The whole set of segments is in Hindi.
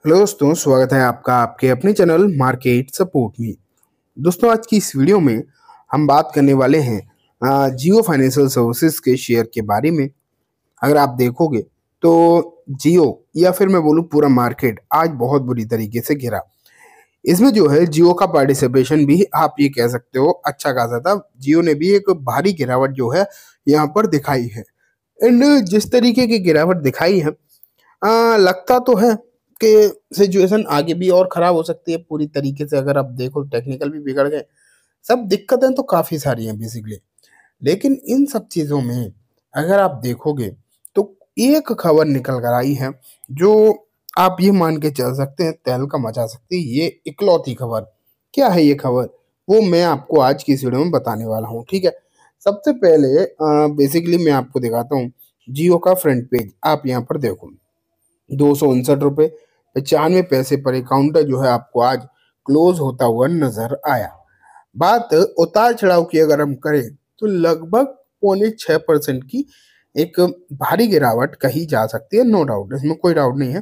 हेलो दोस्तों, स्वागत है आपका आपके अपने चैनल मार्केट सपोर्ट में। दोस्तों, आज की इस वीडियो में हम बात करने वाले हैं जियो फाइनेंशियल सर्विसेज के शेयर के बारे में। अगर आप देखोगे तो जियो या फिर मैं बोलूँ पूरा मार्केट आज बहुत बुरी तरीके से गिरा। इसमें जो है जियो का पार्टिसिपेशन भी आप ये कह सकते हो अच्छा खासा था। जियो ने भी एक भारी गिरावट जो है यहाँ पर दिखाई है। एंड जिस तरीके की गिरावट दिखाई है, लगता तो है कि सिचुएशन आगे भी और खराब हो सकती है पूरी तरीके से। अगर आप देखो टेक्निकल भी बिगड़ गए, सब दिक्कतें तो काफी सारी हैं बेसिकली। लेकिन इन सब चीजों में अगर आप देखोगे तो एक खबर निकल कर आई है जो आप ये मान के चल सकते हैं तहलका मचा सकती है। ये इकलौती खबर क्या है? ये खबर वो मैं आपको आज की इस वीडियो में बताने वाला हूँ, ठीक है। सबसे पहले बेसिकली मैं आपको दिखाता हूँ जियो का फ्रंट पेज। आप यहाँ पर देखो, 259 रुपये 95 पैसे पर अकाउंट जो है आपको आज क्लोज होता हुआ नजर आया। बात उतार चढ़ाव की अगर हम करें तो लगभग 0.6% की एक भारी गिरावट कही जा सकती है। नो डाउट, इसमें कोई डाउट नहीं है।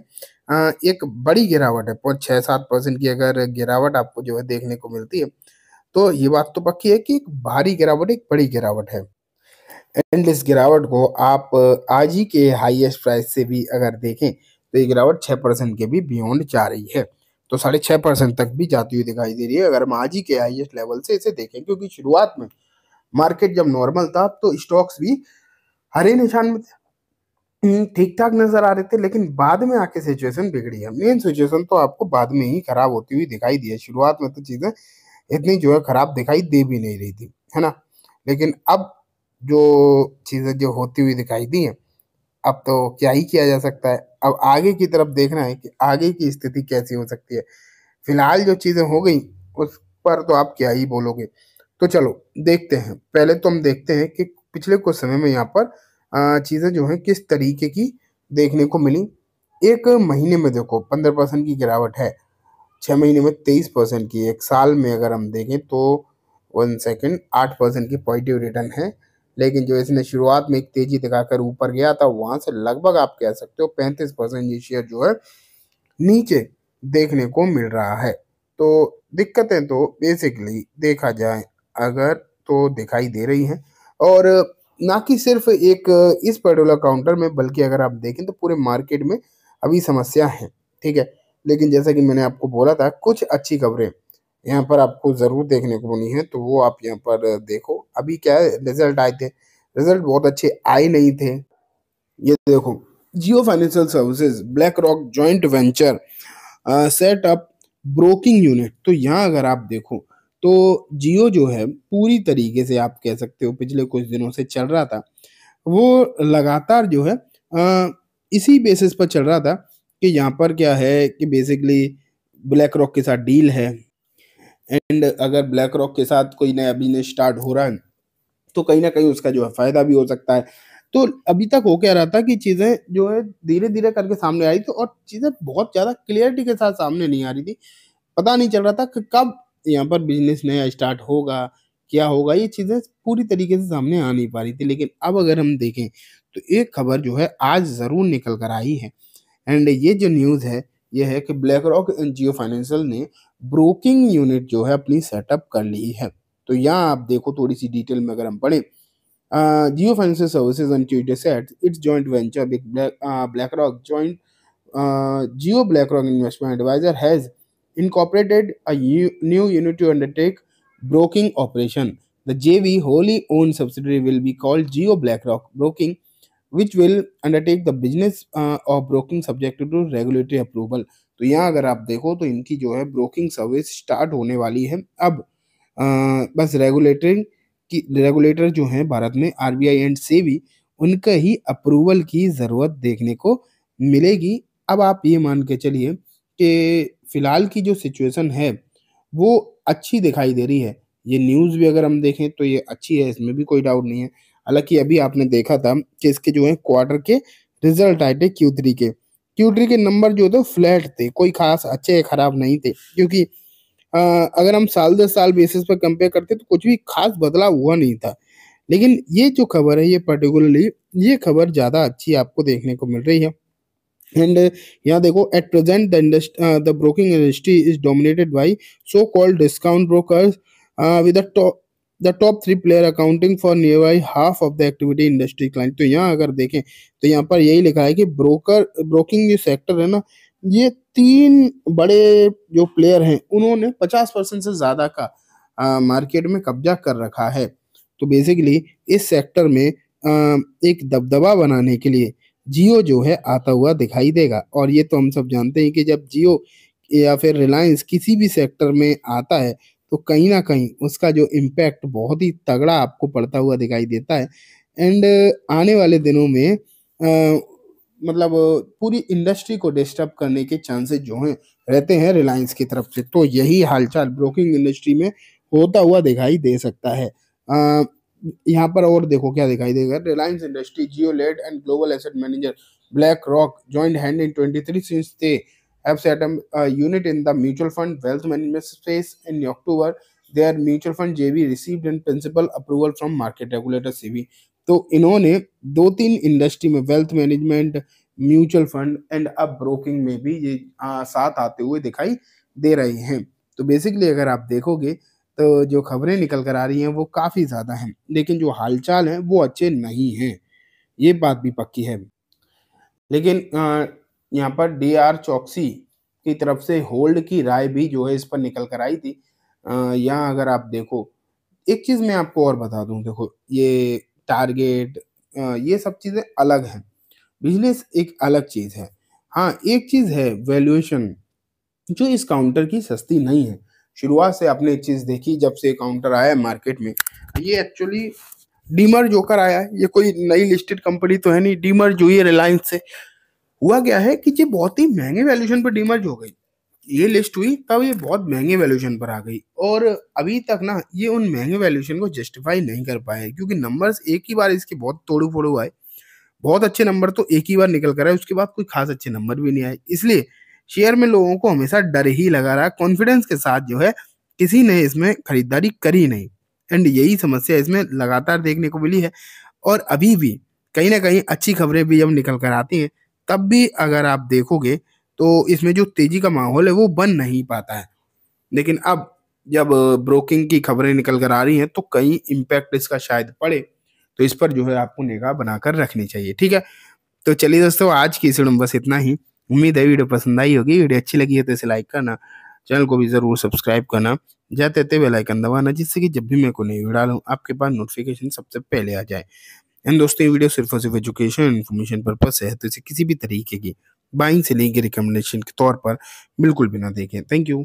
एक बड़ी गिरावट है, 0.67% की अगर गिरावट आपको जो है देखने को मिलती है तो ये बात तो पक्की है कि एक भारी गिरावट, एक बड़ी गिरावट है। एंड इस गिरावट को आप आज ही के हाईएस्ट प्राइस से भी अगर देखें तो ये गिरावट 6% के भी बियॉन्ड जा रही है। तो 6.5% तक भी जाती हुई दिखाई दे रही है अगर हम आज ही के हाईएस्ट लेवल से इसे देखें। क्योंकि शुरुआत में मार्केट जब नॉर्मल था तो स्टॉक्स भी हरे निशान में थे, ठीक ठाक नजर आ रहे थे। लेकिन बाद में आके सिचुएशन बिगड़ी है। मेन सिचुएशन तो आपको बाद में ही खराब होती हुई दिखाई दी है। शुरुआत में तो चीजें इतनी जो है खराब दिखाई दे भी नहीं रही थी, है ना। लेकिन अब जो चीजें जो होती हुई दिखाई दी हैं, अब तो क्या ही किया जा सकता है। अब आगे की तरफ देखना है कि आगे की स्थिति कैसी हो सकती है। फिलहाल जो चीजें हो गई उस पर तो आप क्या ही बोलोगे। तो चलो देखते हैं। पहले तो हम देखते हैं कि पिछले कुछ समय में यहाँ पर चीजें जो हैं किस तरीके की देखने को मिली। एक महीने में देखो 15% की गिरावट है, 6 महीने में 23% की, एक साल में अगर हम देखें तो 1 सेकेंड 8% की पॉजिटिव रिटर्न है। लेकिन जो इसने शुरुआत में एक तेजी दिखाकर ऊपर गया था वहां से लगभग आप कह सकते हो 35% ये शेयर जो है नीचे देखने को मिल रहा है। तो दिक्कतें तो बेसिकली देखा जाए अगर तो दिखाई दे रही हैं। और ना कि सिर्फ एक इस पर्टिकुलर काउंटर में, बल्कि अगर आप देखें तो पूरे मार्केट में अभी समस्या है, ठीक है। लेकिन जैसा कि मैंने आपको बोला था कुछ अच्छी खबरें यहाँ पर आपको जरूर देखने को मिली है। तो वो आप यहाँ पर देखो। अभी क्या है, रिजल्ट आए थे, रिजल्ट बहुत अच्छे आए नहीं थे। ये देखो, Jio financial services black rock joint venture set up broking unit. तो यहाँ अगर आप देखो तो जियो जो है पूरी तरीके से आप कह सकते हो पिछले कुछ दिनों से चल रहा था। वो लगातार जो है इसी बेसिस पर चल रहा था कि यहाँ पर क्या है कि बेसिकली ब्लैक रॉक के साथ डील है। एंड अगर ब्लैक रॉक के साथ कोई नया बिजनेस स्टार्ट हो रहा है तो कहीं ना कहीं उसका जो है फायदा भी हो सकता है। तो अभी तक हो क्या रहा था कि चीजें जो है धीरे धीरे करके सामने आई थी और चीजें बहुत ज्यादा क्लियरिटी के साथ सामने नहीं आ रही थी। पता नहीं चल रहा था कि कब यहाँ पर बिजनेस नया स्टार्ट होगा, क्या होगा। ये चीजें पूरी तरीके से सामने आ नहीं पा रही थी। लेकिन अब अगर हम देखें तो एक खबर जो है आज जरूर निकल कर आई है। एंड ये जो न्यूज़ है ये है कि black rock and Jio financial ने ब्रोकिंग यूनिट जो है अपनी सेटअप कर ली है। तो यहाँ आप देखो थोड़ी सी डिटेल में अगर हम पढ़ें, Jio financial services on Tuesday said its joint venture with black rock joint Geo BlackRock Investment Advisor has incorporated a new unit to undertake broking operation. The JV wholly owned subsidiary will be called Geo BlackRock Broking, which will undertake the business of broking subject to regulatory approval. तो यहाँ अगर आप देखो तो इनकी जो है ब्रोकिंग सर्विस स्टार्ट होने वाली है अब। बस रेगुलेटर जो है भारत में आरबीआई एंड सेबी, उनका ही अप्रूवल की जरूरत देखने को मिलेगी। अब आप ये मान के चलिए कि फिलहाल की जो सिचुएशन है वो अच्छी दिखाई दे रही है। ये न्यूज़ भी अगर हम देखें तो ये अच्छी है, इसमें भी कोई डाउट नहीं है। हालांकि अभी आपने देखा था कि इसके जो है क्वार्टर के रिजल्ट आए थे क्यू3 के नंबर जो थे फ्लैट थे, कोई खास अच्छे खराब नहीं थे। क्योंकि अगर हम साल दर साल बेसिस पर कंपेयर करते तो कुछ भी खास बदलाव हुआ नहीं था। लेकिन ये जो खबर है ये पर्टिकुलरली ये खबर ज्यादा अच्छी आपको देखने को मिल रही है। एंड यहाँ देखो, at present the broking industry is dominated by so called discount brokers with the top three player accounting for near by half of the activity industry client. तो यहाँ अगर देखें तो यहाँ पर यही लिखा है कि ब्रोकिंग जो सेक्टर है ना, ये तीन बड़े जो प्लेयर हैं उन्होंने 50% से ज्यादा का मार्केट में कब्जा कर रखा है। तो बेसिकली इस सेक्टर में एक दबदबा बनाने के लिए जियो जो है आता हुआ दिखाई देगा। और ये तो हम सब जानते हैं कि जब जियो या फिर रिलायंस किसी भी सेक्टर में आता है तो कहीं ना कहीं उसका जो इम्पैक्ट बहुत ही तगड़ा आपको पड़ता हुआ दिखाई देता है। एंड आने वाले दिनों में मतलब पूरी इंडस्ट्री को डिस्टर्ब करने के चांसेस जो हैं रहते हैं रिलायंस की तरफ से। तो यही हालचाल ब्रोकिंग इंडस्ट्री में होता हुआ दिखाई दे सकता है। यहाँ पर और देखो क्या दिखाई देगा, Reliance industry, Jio led and global asset manager BlackRock joined hand in 23 since they have set up a unit in the mutual fund wealth management space in October. Their mutual fund JV received in principal approval from market regulator SEBI. तो इन्होंने दो तीन इंडस्ट्री में, wealth management, mutual fund and अब ब्रोकिंग में भी ये साथ आते हुए दिखाई दे रहे हैं। तो बेसिकली अगर आप देखोगे तो जो खबरें निकल कर आ रही हैं वो काफ़ी ज़्यादा हैं, लेकिन जो हालचाल हैं वो अच्छे नहीं हैं, ये बात भी पक्की है। लेकिन यहाँ पर डीआर चौकसी की तरफ से होल्ड की राय भी जो है इस पर निकल कर आई थी। यहाँ अगर आप देखो, एक चीज़ मैं आपको और बता दूँ, देखो ये टारगेट ये सब चीज़ें अलग हैं, बिजनेस एक अलग चीज़ है। हाँ, एक चीज़ है वैल्यूएशन, जो इस काउंटर की सस्ती नहीं है। शुरुआत से आपने एक चीज़ देखी, जब से काउंटर आया है मार्केट में, ये एक्चुअली डीमर्ज होकर आया है, ये कोई नई लिस्टेड कंपनी तो है नहीं। डीमर्ज हुई है रिलायंस से। हुआ क्या है कि ये बहुत ही महंगे वैल्यूएशन पर डीमर्ज हो गई। ये लिस्ट हुई तब ये बहुत महंगे वैल्यूएशन पर आ गई, और अभी तक ना ये उन महंगे वैल्यूएशन को जस्टिफाई नहीं कर पाए, क्योंकि नंबर्स एक ही बार इसके बहुत तोड़ू फोड़ू आए। बहुत अच्छे नंबर तो एक ही बार निकल कर आए, उसके बाद कोई खास अच्छे नंबर भी नहीं आए। इसलिए शेयर में लोगों को हमेशा डर ही लगा रहा, कॉन्फिडेंस के साथ जो है किसी ने इसमें खरीदारी करी नहीं। एंड यही समस्या इसमें लगातार देखने को मिली है। और अभी भी कहीं ना कहीं अच्छी खबरें भी जब निकल कर आती हैं, तब भी अगर आप देखोगे तो इसमें जो तेजी का माहौल है वो बन नहीं पाता है। लेकिन अब जब ब्रोकिंग की खबरें निकल कर आ रही हैं तो कहीं इम्पैक्ट इसका शायद पड़े, तो इस पर जो है आपको निगाह बनाकर रखनी चाहिए। ठीक है, तो चलिए दोस्तों, आज की इस वीडियो में बस इतना ही। उम्मीद है वीडियो पसंद आई होगी। वीडियो अच्छी लगी है तो इसे लाइक करना, चैनल को भी जरूर सब्सक्राइब करना, जाते जाते बेल आइकन दबाना, जिससे कि जब भी मैं कोई नई वीडियो डालूं आपके पास नोटिफिकेशन सबसे पहले आ जाए। एंड दोस्तों, ये वीडियो सिर्फ और सिर्फ एजुकेशन इन्फॉर्मेशन पर्पस है, तो इसे किसी भी तरीके की बाइंग से लेके रिकमेंडेशन के तौर पर बिल्कुल भी ना देखें। Thank you.